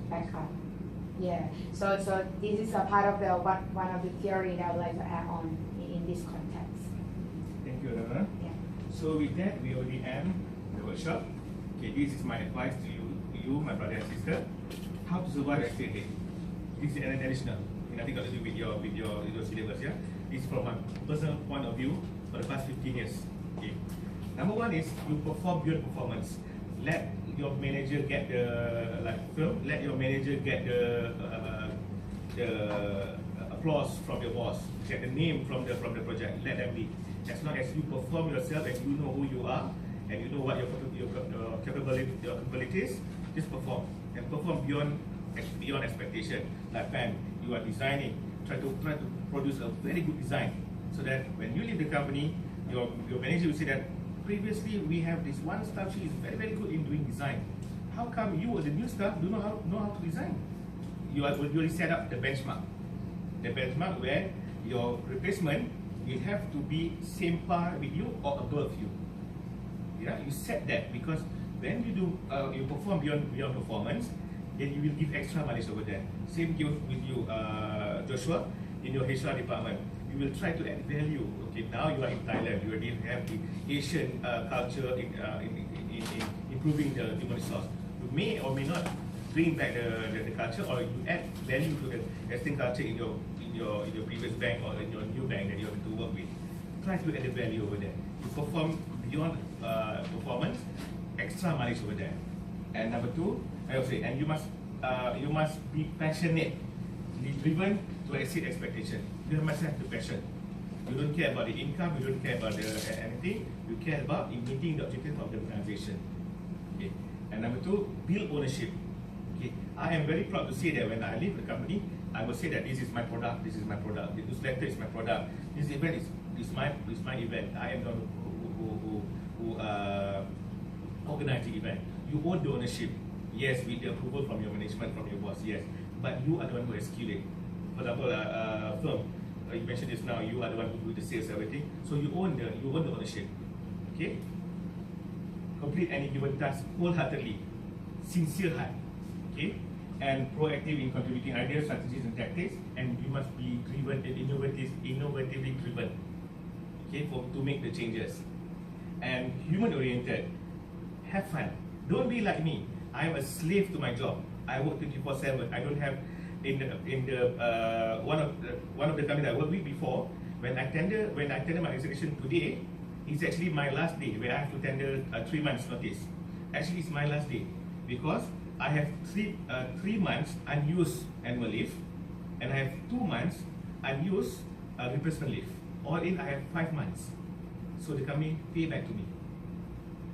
[SPEAKER 6] backup. Yeah. So this is a part of one of the theory that I would like to add on in this context.
[SPEAKER 2] Thank you, Donna.
[SPEAKER 6] Yeah.
[SPEAKER 2] So with that, we already end the workshop. Okay, this is my advice to you, my brother and sister, how to survive as state head. This is an additional. Nothing got to do with your syllabus. Yeah, this is from my personal point of view for the past 15 years. Okay. Number 1 is you perform your performance. Let your manager get the film. Let your manager get the applause from your boss. Get the name from the project. Let them be. As long as you perform yourself and you know who you are and you know what your capabilities, just perform and perform beyond expectation. Like Pan, you are designing. Try to produce a very good design, so that when you leave the company, your manager will say that previously we have this one staff, she is very, very good in doing design. How come you as a new staff do not know how to design? You already set up the benchmark. The benchmark where your replacement will have to be same par with you or above you. Yeah, you set that, because when you do you perform beyond performance, then you will give extra mileage over there. Same goes with you, Joshua, in your HR department. You will try to add value. Okay, now you are in Thailand. You already have the Asian culture in improving the human resource. You may or may not bring back the culture, or you add value to the existing culture in your previous bank or in your new bank that you have to work with. Try to add the value over there. You perform beyond performance, extra mileage over there. And number 2, I will say, and you must be passionate, be driven to exceed expectation. You must have the passion. You don't care about the income, you don't care about anything. You care about in meeting the objectives of the organization. Okay. And number two, build ownership. Okay. I am very proud to say that when I leave the company, I will say that this is my product, this is my product, this newsletter is my product, this event is my event. I am the one who organize the event. You own the ownership. Yes, with the approval from your management, from your boss, yes. But you are the one who execute it. For example, firm, you mentioned this now, you are the one who do the sales, everything. So you own the ownership. Okay? Complete any given task wholeheartedly, sincere heart. Okay? And proactive in contributing ideas, strategies, and tactics. And you must be driven and innovatively driven. Okay, to make the changes. And human-oriented. Have fun. Don't be like me. I am a slave to my job. I work 24/7. I don't have in the one of the companies I worked with before. When I tender my resignation today, it's actually my last day where I have to tender 3 months notice. Actually, it's my last day because I have three months unused annual leave, and I have 2 months unused replacement leave. All in, I have 5 months. So the company pay back to me.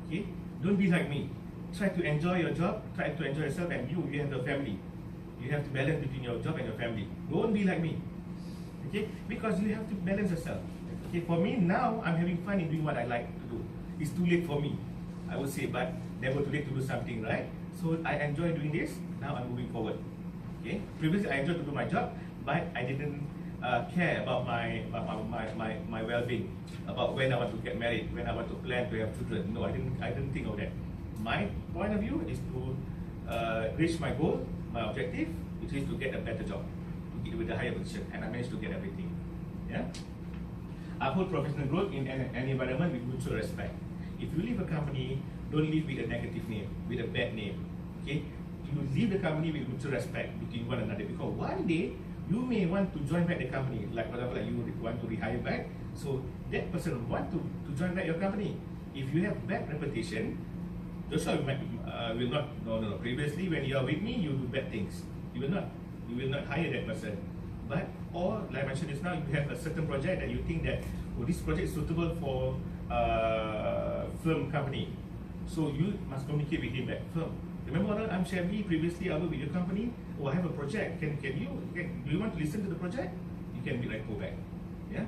[SPEAKER 2] Okay, don't be like me. Try to enjoy your job. Try to enjoy yourself, and you have a family. You have to balance between your job and your family. Don't be like me. Okay, because you have to balance yourself. Okay, for me now, I'm having fun in doing what I like to do. It's too late for me, I would say, but never too late to do something, right? So I enjoy doing this. Now I'm moving forward. Okay, previously I enjoyed to do my job, but I didn't care about my well-being, about when I want to get married, when I want to plan to have children. No, I didn't think of that. My point of view is to reach my goal, my objective, which is to get a better job, to get with a higher position, and I managed to get everything. Yeah. Uphold professional growth in an environment with mutual respect. If you leave a company, don't leave with a negative name, with a bad name. Okay, you leave the company with mutual respect between one another, because one day you may want to join back the company. Like for example, like you want to rehire back, so that person want to join back your company. If you have bad reputation, Joshua will not. No. Previously, when you are with me, you do bad things. You will not hire that person. But or like I mentioned just now, you have a certain project that you think that this project is suitable for firm company. So you must communicate with him back. Firm, remember I'm Shebs. Previously, I worked with your company. Oh, I have a project. Do you want to listen to the project? You can be like go back. Yeah.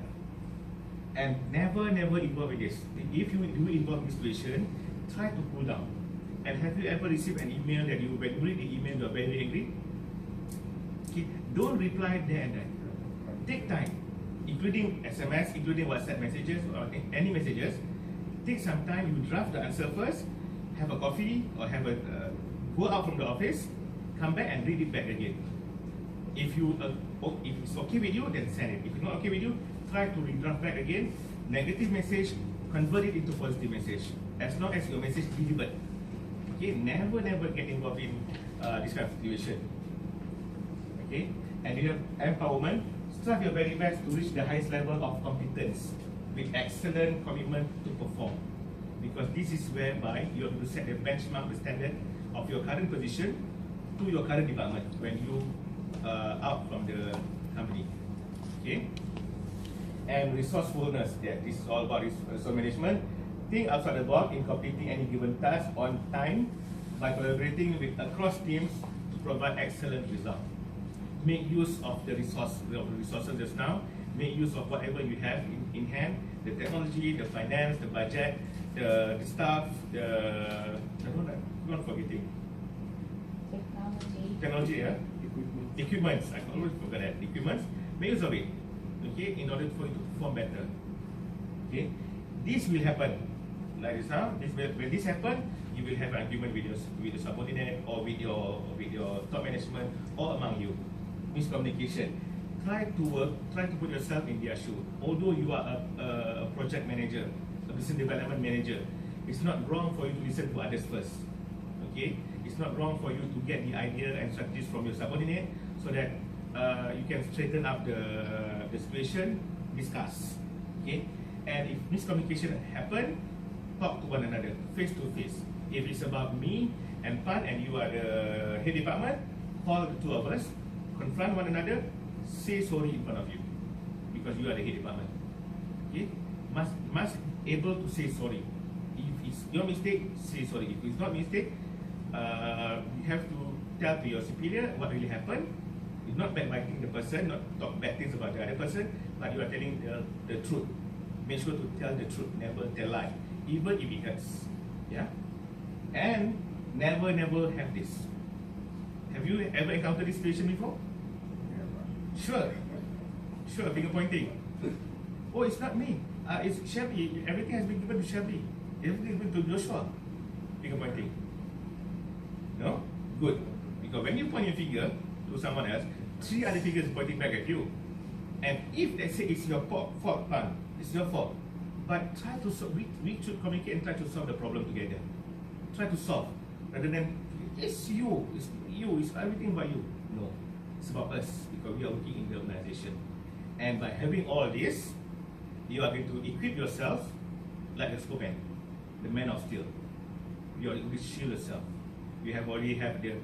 [SPEAKER 2] And never involve in this. If you do involve in this situation, try to cool down. And have you ever received an email that when you read the email, you are very angry? Okay, don't reply there and then. Take time, including SMS, including WhatsApp messages or any messages. Take some time. You draft the answer first. Have a coffee or go out from the office. Come back and read it back again. If it's okay with you, then send it. If it's not okay with you, try to redraft back again. Negative message, convert it into positive message. As long as your message delivered. Okay, never get involved in this kind of situation. Okay, and you have empowerment. Strive your very best to reach the highest level of competence with excellent commitment to perform. Because this is whereby you have to set the benchmark, the standard of your current position to your current department when you out from the company. Okay, and resourcefulness. Yeah, this is all about resource management. Think outside the box in completing any given task on time by collaborating with across teams to provide excellent results. Make use of the resources just now. Make use of whatever you have in hand, the technology, the finance, the budget, the staff, I'm not forgetting. Technology, yeah? Equipments. I always forget that. Equipments. Make use of it. Okay, in order for you to perform better. Okay, this will happen. Like this now, when this happens, you will have an argument with your subordinate or with your top management or among you. Miscommunication. Try to put yourself in their shoe. Although you are a project manager, a business development manager, it's not wrong for you to listen to others first. Okay, it's not wrong for you to get the idea and strategies from your subordinate so that you can straighten up the situation, discuss. Okay, and if miscommunication happen, talk to one another, face to face. If it's about me and Pan and you are the head department, call the two of us, confront one another, say sorry in front of you, because you are the head department. Okay, must able to say sorry. If it's your mistake, say sorry. If it's not mistake, you have to tell to your superior what really happened. It's not backbiting the person, not talk bad things about the other person, but you are telling the truth. Make sure to tell the truth, never tell lie, even if it hurts. Yeah? And never have this. Have you ever encountered this situation before? Sure. Sure, finger pointing. Oh, it's not me. It's Shelby. Everything has been given to Shelby. Everything has been to Joshua. Finger pointing. No? Good. Because when you point your finger to someone else, 3 other fingers pointing back at you. And if they say it's your fault, it's your fault. But try to solve. We should communicate and try to solve the problem together. Try to solve. Rather than, it's you, it's everything about you. No. It's about us, because we are working in the organization. And by having all this, you are going to equip yourself like a spoken, the man of steel. You are going to shield yourself. You have already have the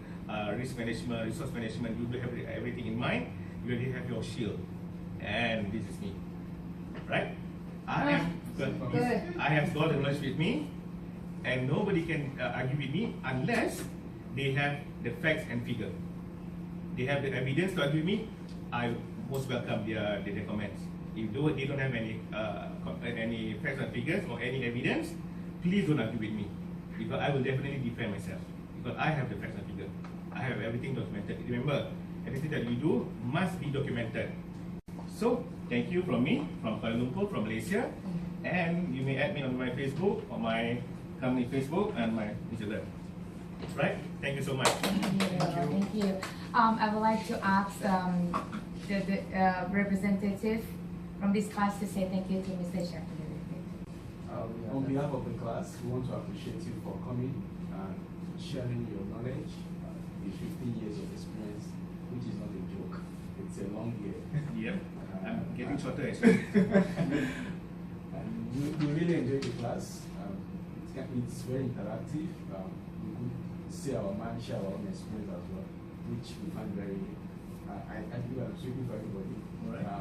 [SPEAKER 2] risk management, resource management. You have everything in mind. You already have your shield, and this is me, right? I have God and knowledge with me, and nobody can argue with me unless they have the facts and figure. They have the evidence to argue with me. I most welcome their comments. If they don't have any facts and figures or any evidence, please don't argue with me, because I will definitely defend myself, because I have the facts and figures. I have everything documented. Remember, everything that you do must be documented. So, thank you from me, from Kuala Lumpur, from Malaysia, and you may add me on my Facebook, on my company Facebook, and my Instagram. Right? Thank you so much.
[SPEAKER 6] Thank you. I would like to ask the representative from this class to say thank you to Mr. Shep.
[SPEAKER 3] On behalf of the class, we want to appreciate you for coming and sharing your knowledge, the 15 years of experience, which is not a joke. It's a long year.
[SPEAKER 2] Yep. I'm getting shorter as well.
[SPEAKER 3] And we really enjoyed the class. It's very interactive. We could see our mind, share our own experience as well, which we find very, I think I'm speaking for everybody,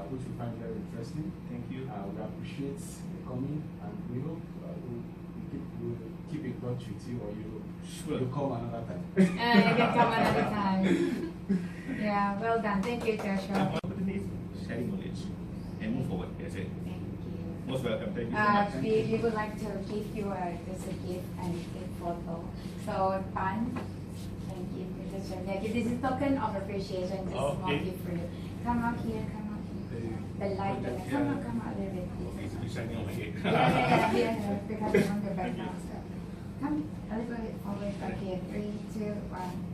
[SPEAKER 3] which we find very interesting.
[SPEAKER 2] Thank you.
[SPEAKER 3] We appreciate the coming, and we hope we'll keep in touch with you, or you'll come another time.
[SPEAKER 6] You can come another time. Yeah, well done. Thank you, Joshua.
[SPEAKER 2] Sharing knowledge and move forward. That's it.
[SPEAKER 6] Thank you.
[SPEAKER 2] Most welcome. Thank you so much.
[SPEAKER 6] We would like to give you just a gift and a photo. So, Pan, thank you. This is token of appreciation. Just small gift for you. Come up here. The light. Come out a little bit.
[SPEAKER 2] It's shining on my head.
[SPEAKER 6] Yeah, because I want the background stuff. Come a little bit forward. Okay, 3, 2, 1.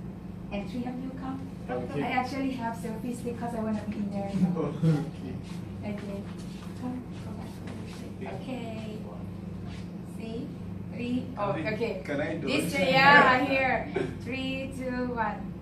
[SPEAKER 6] And 3 of you come.
[SPEAKER 3] Okay.
[SPEAKER 6] I actually have selfies because I want to be in there. So. Okay. Come, go back. Okay. See? 3. Oh, okay.
[SPEAKER 3] Can I do
[SPEAKER 6] this?
[SPEAKER 3] it?
[SPEAKER 6] Yeah, here. 3, 2, 1.